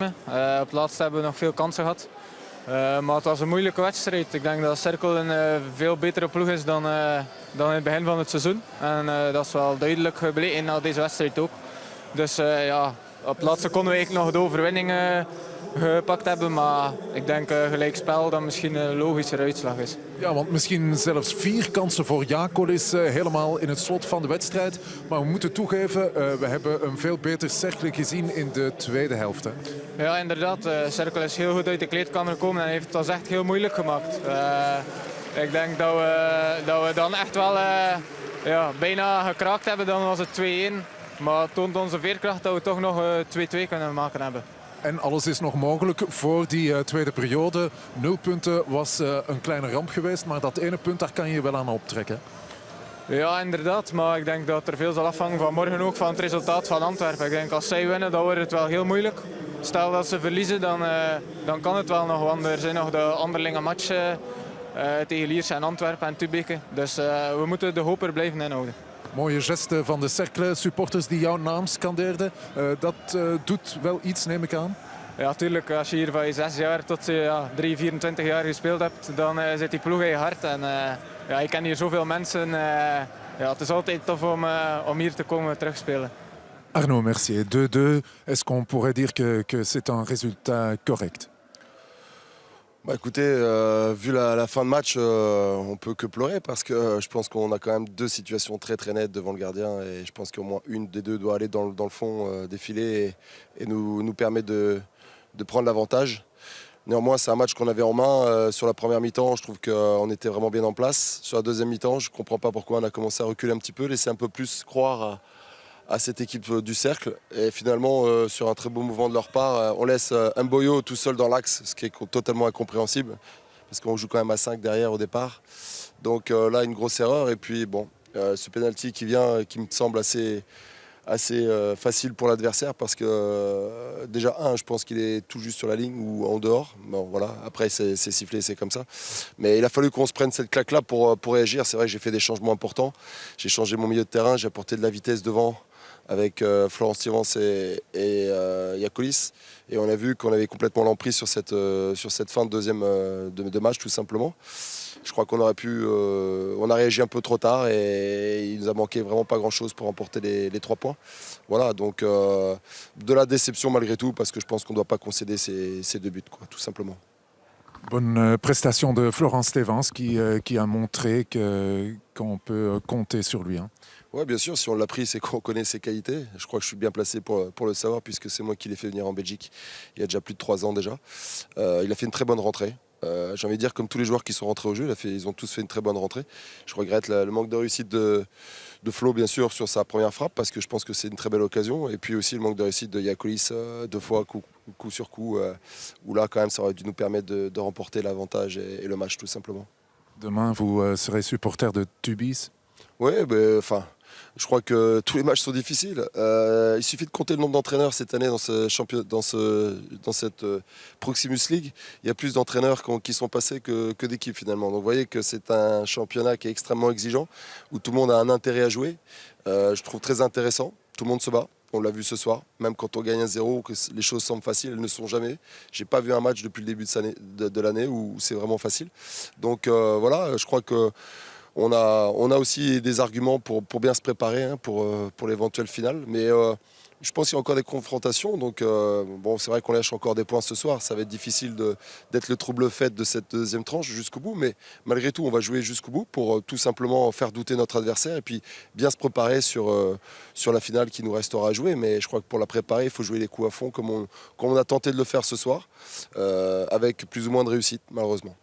Op het laatst hebben we nog veel kansen gehad. Maar het was een moeilijke wedstrijd. Ik denk dat Cercle een veel betere ploeg is dan in het begin van het seizoen. En dat is wel duidelijk gebleken na deze wedstrijd ook. Dus ja, op het laatste konden we eigenlijk nog de overwinning gepakt hebben. Maar ik denk gelijkspel dat misschien een logischer uitslag is. Ja, want misschien zelfs 4 kansen voor Jacolis helemaal in het slot van de wedstrijd. Maar we moeten toegeven, we hebben een veel beter Cercle gezien in de tweede helft. Hè? Ja, inderdaad. Cercle is heel goed uit de kleedkamer gekomen en heeft het ons echt heel moeilijk gemaakt. Ik denk dat we dan echt wel bijna gekraakt hebben. Dan was het 2-1. Maar het toont onze veerkracht dat we toch nog 2-2 kunnen maken hebben. En alles is nog mogelijk voor die tweede periode. 0 punten was een kleine ramp geweest, maar dat ene punt daar kan je wel aan optrekken. Ja, inderdaad. Maar ik denk dat er veel zal afhangen van morgen ook van het resultaat van Antwerpen. Ik denk als zij winnen, dan wordt het wel heel moeilijk. Stel dat ze verliezen, dan kan het wel nog. Want er zijn nog de onderlinge matchen tegen Lierse en Antwerpen en Tübingen. Dus we moeten de hoop er blijven inhouden. Mooie geste van de Cercle-supporters die jouw naam scandeerden. Dat doet wel iets, neem ik aan. Ja, tuurlijk. Als je hier van je 6 jaar tot je 3, 24 jaar gespeeld hebt, dan zit die ploeg in je hart. En ik ken hier zoveel mensen. Het is altijd tof om hier te komen terugspelen. Arnaud Mercier, 2-2. Est-ce qu'on pourrait dire que c'est un résultat correct? Bah écoutez, vu la fin de match, on peut que pleurer parce que je pense qu'on a quand même 2 situations très très nettes devant le gardien et je pense qu'au moins une des 2 doit aller dans le fond des filets et nous permet de prendre l'avantage. Néanmoins, c'est un match qu'on avait en main. Sur la première mi-temps, je trouve qu'on était vraiment bien en place. Sur la deuxième mi-temps, je ne comprends pas pourquoi on a commencé à reculer un petit peu, laisser un peu plus croire à cette équipe du Cercle. Et finalement, sur un très beau mouvement de leur part, on laisse Mboyo tout seul dans l'axe, ce qui est totalement incompréhensible, parce qu'on joue quand même à 5 derrière au départ. Donc là, une grosse erreur. Et puis, bon, ce penalty qui vient, qui me semble assez facile pour l'adversaire, parce que déjà, je pense qu'il est tout juste sur la ligne ou en dehors. Bon, voilà. Après, c'est sifflé, c'est comme ça. Mais il a fallu qu'on se prenne cette claque-là pour réagir. C'est vrai que j'ai fait des changements importants. J'ai changé mon milieu de terrain, j'ai apporté de la vitesse devant, avec Florence Tirance et Jacolis. Et on a vu qu'on avait complètement l'emprise sur cette fin de deuxième de match, tout simplement. Je crois qu'on aurait pu... on a réagi un peu trop tard et il nous a manqué vraiment pas grand-chose pour remporter les 3 points. Voilà, donc de la déception malgré tout, parce que je pense qu'on ne doit pas concéder ces 2 buts, quoi, tout simplement. Bonne prestation de Florence Stevens qui a montré qu'on peut compter sur lui. Hein. Oui, bien sûr, si on l'a pris, c'est qu'on connaît ses qualités. Je crois que je suis bien placé pour le savoir, puisque c'est moi qui l'ai fait venir en Belgique il y a déjà plus de 3 ans déjà. Il a fait une très bonne rentrée. J'ai envie de dire, comme tous les joueurs qui sont rentrés au jeu, ils ont tous fait une très bonne rentrée. Je regrette le manque de réussite de Flo, bien sûr, sur sa première frappe, parce que je pense que c'est une très belle occasion. Et puis aussi le manque de réussite de Jacolis, 2 fois, coup sur coup, où là, quand même, ça aurait dû nous permettre de remporter l'avantage et le match, tout simplement. Demain, vous serez supporter de Tubize? Oui, enfin... Je crois que tous les matchs sont difficiles. Il suffit de compter le nombre d'entraîneurs cette année dans cette Proximus League. Il y a plus d'entraîneurs qui sont passés que d'équipes finalement. Donc vous voyez que c'est un championnat qui est extrêmement exigeant, où tout le monde a un intérêt à jouer. Je trouve très intéressant. Tout le monde se bat. On l'a vu ce soir. Même quand on gagne 1-0, que les choses semblent faciles, elles ne sont jamais. Je n'ai pas vu un match depuis le début de l'année où c'est vraiment facile. Donc voilà, je crois que on a aussi des arguments pour bien se préparer pour l'éventuelle finale. Mais je pense qu'il y a encore des confrontations. Donc bon, c'est vrai qu'on lâche encore des points ce soir. Ça va être difficile d'être le trouble fait de cette deuxième tranche jusqu'au bout. Mais malgré tout, on va jouer jusqu'au bout pour tout simplement faire douter notre adversaire et puis bien se préparer sur la finale qui nous restera à jouer. Mais je crois que pour la préparer, il faut jouer les coups à fond comme on a tenté de le faire ce soir, avec plus ou moins de réussite, malheureusement.